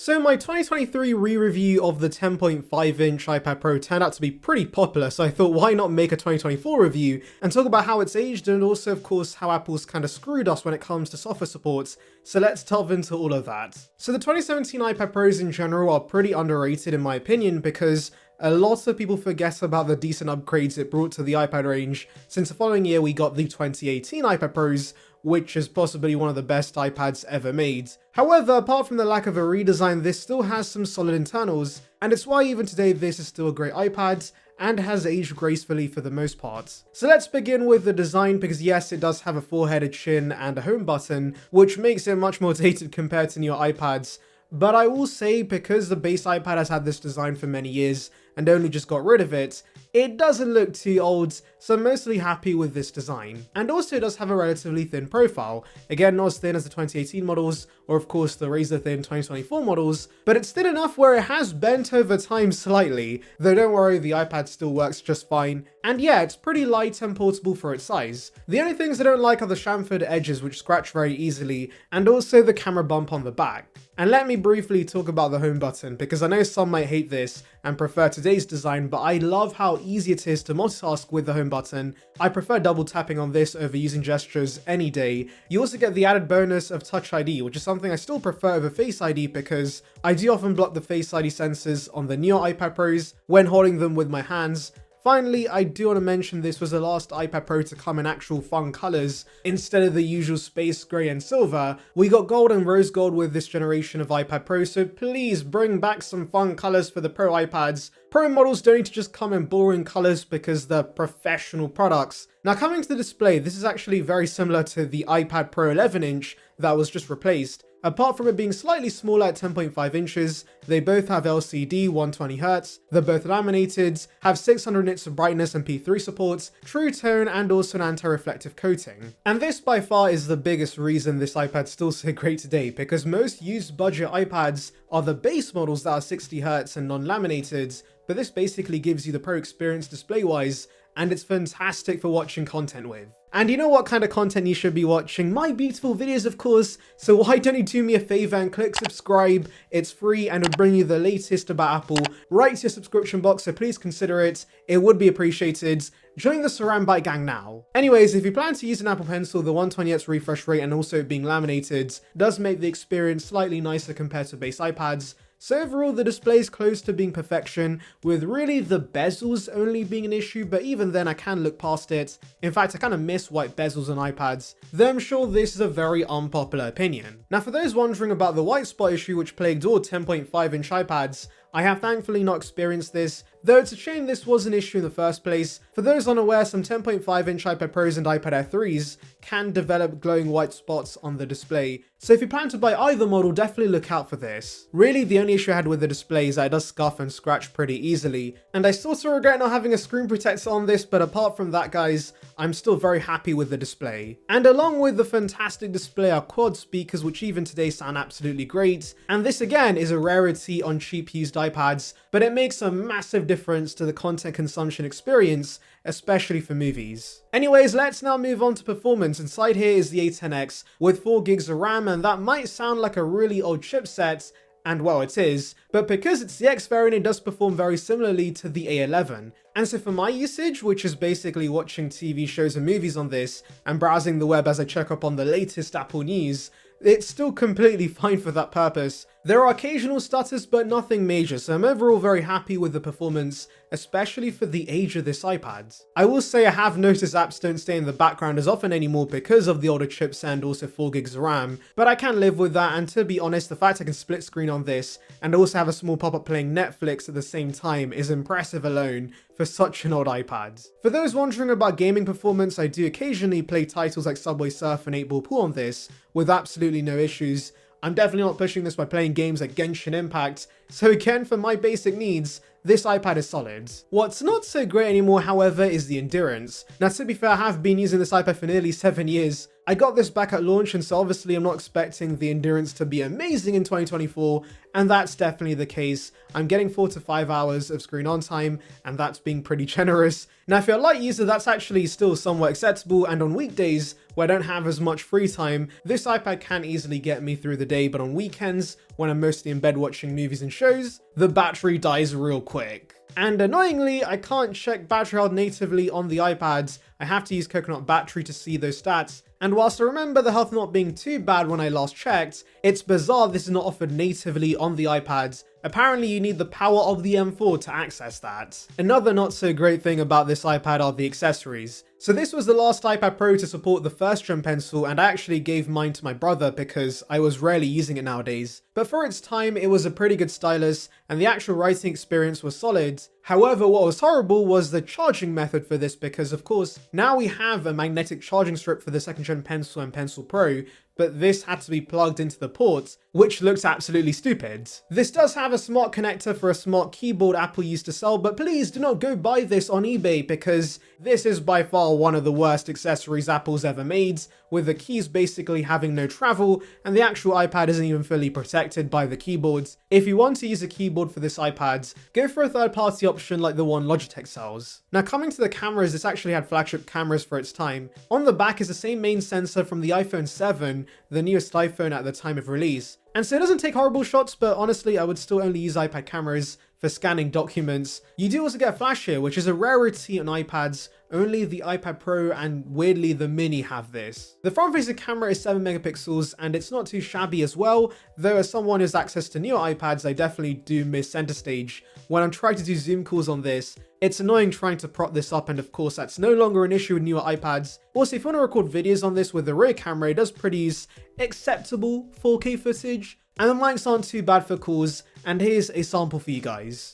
So my 2023 re-review of the 10.5-inch iPad Pro turned out to be pretty popular, so I thought why not make a 2024 review and talk about how it's aged and also of course how Apple's kind of screwed us when it comes to software support. So let's delve into all of that. So the 2017 iPad Pros in general are pretty underrated in my opinion because a lot of people forget about the decent upgrades it brought to the iPad range, since the following year we got the 2018 iPad Pros, which is possibly one of the best iPads ever made. However, apart from the lack of a redesign, this still has some solid internals, and it's why even today this is still a great iPad, and has aged gracefully for the most part. So let's begin with the design, because yes, it does have a four-headed chin and a home button, which makes it much more dated compared to newer iPads. But I will say, because the base iPad has had this design for many years and only just got rid of it, it doesn't look too old, so I'm mostly happy with this design. And also it does have a relatively thin profile, again not as thin as the 2018 models, or of course the razor thin 2024 models, but it's thin enough where it has bent over time slightly, though don't worry, the iPad still works just fine. And yeah, it's pretty light and portable for its size. The only things I don't like are the chamfered edges, which scratch very easily, and also the camera bump on the back. And let me briefly talk about the home button, because I know some might hate this and prefer today's design, but I love how easy it is to multitask with the home button. I prefer double tapping on this over using gestures any day. You also get the added bonus of Touch ID, which is something I still prefer over Face ID because I do often block the Face ID sensors on the newer iPad Pros when holding them with my hands. Finally, I do want to mention this was the last iPad Pro to come in actual fun colours, instead of the usual space grey and silver. We got gold and rose gold with this generation of iPad Pro, so please bring back some fun colours for the Pro iPads. Pro models don't need to just come in boring colours because they're professional products. Now coming to the display, this is actually very similar to the iPad Pro 11-inch that was just replaced. Apart from it being slightly smaller at 10.5 inches, they both have LCD 120Hz, they're both laminated, have 600 nits of brightness and P3 supports, true tone and also an anti-reflective coating. And this by far is the biggest reason this iPad's still so great today, because most used budget iPads are the base models that are 60Hz and non-laminated, but this basically gives you the Pro experience display-wise, and it's fantastic for watching content with. And you know what kind of content you should be watching? My beautiful videos, of course, so why don't you do me a favor and click subscribe? It's free and it'll bring you the latest about Apple right to your subscription box, so please consider it. It would be appreciated. Join the saranbyte gang now. Anyways, if you plan to use an Apple Pencil, the 120Hz refresh rate and also being laminated does make the experience slightly nicer compared to base iPads. So overall, the display is close to being perfection, with really the bezels only being an issue, but even then I can look past it. In fact, I kind of miss white bezels on iPads, though I'm sure this is a very unpopular opinion. Now for those wondering about the white spot issue which plagued all 10.5-inch iPads, I have thankfully not experienced this, though it's a shame this was an issue in the first place. For those unaware, some 10.5-inch iPad Pros and iPad Air 3s can develop glowing white spots on the display, so if you plan to buy either model, definitely look out for this. Really, the only issue I had with the display is that it does scuff and scratch pretty easily, and I sort of regret not having a screen protector on this, but apart from that guys, I'm still very happy with the display. And along with the fantastic display are quad speakers, which even today sound absolutely great, and this again is a rarity on cheap used iPads, but it makes a massive difference to the content consumption experience, especially for movies. Anyways, let's now move on to performance. Inside here is the A10X with 4 gigs of RAM, and that might sound like a really old chipset, and well it is, but because it's the X variant it does perform very similarly to the A11. And so for my usage, which is basically watching TV shows and movies on this, and browsing the web as I check up on the latest Apple news, it's still completely fine for that purpose. There are occasional stutters, but nothing major, so I'm overall very happy with the performance, especially for the age of this iPad. I will say I have noticed apps don't stay in the background as often anymore because of the older chips and also 4 gigs of RAM, but I can live with that, and to be honest, the fact I can split screen on this and also have a small pop-up playing Netflix at the same time is impressive alone for such an old iPad. For those wondering about gaming performance, I do occasionally play titles like Subway Surf and 8-Ball Pool on this with absolutely no issues. I'm definitely not pushing this by playing games like Genshin Impact, so again, for my basic needs, this iPad is solid. What's not so great anymore, however, is the endurance. Now to be fair, I have been using this iPad for nearly 7 years. I got this back at launch, and so obviously I'm not expecting the endurance to be amazing in 2024, and that's definitely the case. I'm getting 4 to 5 hours of screen on time, and that's being pretty generous. Now if you're a light user, that's actually still somewhat acceptable, and on weekdays, where I don't have as much free time, this iPad can easily get me through the day, but on weekends, when I'm mostly in bed watching movies and shows, the battery dies real quick. And annoyingly, I can't check battery health natively on the iPads. I have to use Coconut Battery to see those stats. And whilst I remember the health not being too bad when I last checked, it's bizarre this is not offered natively on the iPads. Apparently you need the power of the M4 to access that. Another not so great thing about this iPad are the accessories. So this was the last iPad Pro to support the first gen pencil, and I actually gave mine to my brother because I was rarely using it nowadays. But for its time, it was a pretty good stylus and the actual writing experience was solid. However, what was horrible was the charging method for this because of course, now we have a magnetic charging strip for the second gen pencil and Pencil Pro, but this had to be plugged into the ports, which looks absolutely stupid. This does have a smart connector for a smart keyboard Apple used to sell, but please do not go buy this on eBay because this is by far one of the worst accessories Apple's ever made, with the keys basically having no travel, and the actual iPad isn't even fully protected by the keyboards. If you want to use a keyboard for this iPad, go for a third-party option like the one Logitech sells. Now coming to the cameras, this actually had flagship cameras for its time. On the back is the same main sensor from the iPhone 7, the newest iPhone at the time of release. And so it doesn't take horrible shots, but honestly I would still only use iPad cameras for scanning documents. You do also get flash here, which is a rarity on iPads. Only the iPad Pro and weirdly the Mini have this. The front-facing camera is 7 megapixels and it's not too shabby as well, though as someone who has access to newer iPads, I definitely do miss center stage. When I'm trying to do Zoom calls on this, it's annoying trying to prop this up, and of course that's no longer an issue with newer iPads. Also, if you want to record videos on this with the rear camera, it does produce acceptable 4K footage, and the mics aren't too bad for calls, and here's a sample for you guys.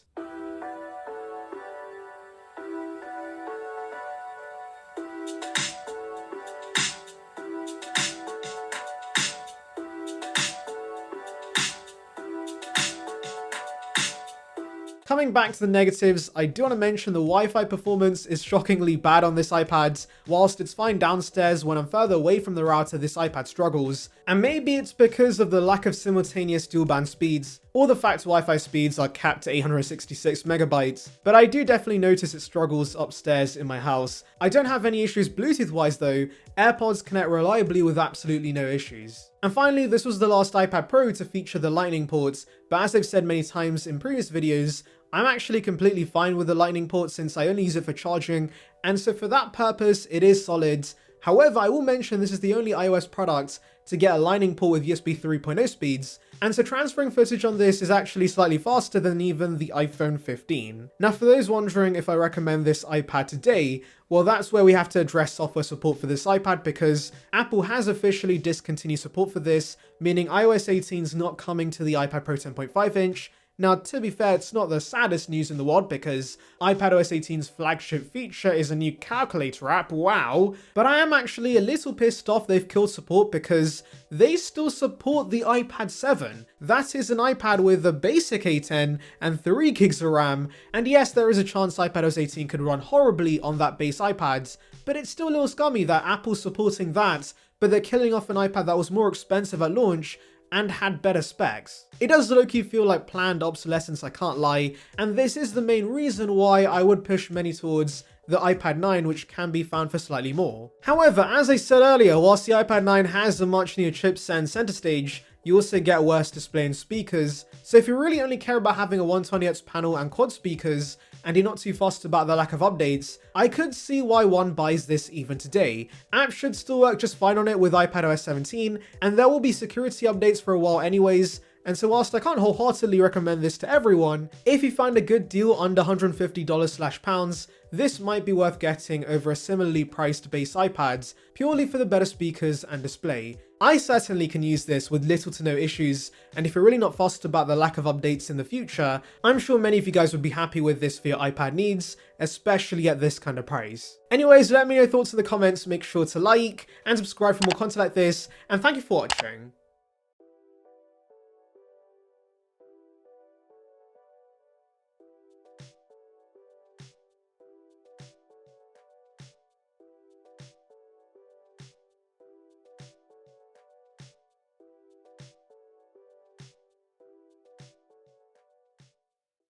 Coming back to the negatives, I do want to mention the Wi-Fi performance is shockingly bad on this iPad. Whilst it's fine downstairs, when I'm further away from the router, this iPad struggles. And maybe it's because of the lack of simultaneous dual band speeds, or the fact Wi-Fi speeds are capped at 866 megabytes. But I do definitely notice it struggles upstairs in my house. I don't have any issues Bluetooth wise though. AirPods connect reliably with absolutely no issues. And finally, this was the last iPad Pro to feature the Lightning ports, but as I've said many times in previous videos, I'm actually completely fine with the Lightning port since I only use it for charging, and so for that purpose, it is solid. However, I will mention this is the only iOS product to get a Lightning port with USB 3.0 speeds, and so transferring footage on this is actually slightly faster than even the iPhone 15. Now for those wondering if I recommend this iPad today, well that's where we have to address software support for this iPad because Apple has officially discontinued support for this, meaning iOS 18 is not coming to the iPad Pro 10.5 inch. Now, to be fair, it's not the saddest news in the world because iPadOS 18's flagship feature is a new calculator app, wow. But I am actually a little pissed off they've killed support because they still support the iPad 7. That is an iPad with a basic A10 and 3 gigs of RAM. And yes, there is a chance iPadOS 18 could run horribly on that base iPad, but it's still a little scummy that Apple's supporting that, but they're killing off an iPad that was more expensive at launch and had better specs. It does low-key feel like planned obsolescence, I can't lie, and this is the main reason why I would push many towards the iPad 9, which can be found for slightly more. However, as I said earlier, whilst the iPad 9 has a much newer chipset and center stage, you also get worse display and speakers, so if you really only care about having a 120Hz panel and quad speakers, and you're not too fussed about the lack of updates, I could see why one buys this even today. Apps should still work just fine on it with iPadOS 17, and there will be security updates for a while anyways, and so whilst I can't wholeheartedly recommend this to everyone, if you find a good deal under $150/pounds, this might be worth getting over a similarly priced base iPads, purely for the better speakers and display. I certainly can use this with little to no issues, and if you're really not fussed about the lack of updates in the future, I'm sure many of you guys would be happy with this for your iPad needs, especially at this kind of price. Anyways, let me know your thoughts in the comments, make sure to like and subscribe for more content like this, and thank you for watching.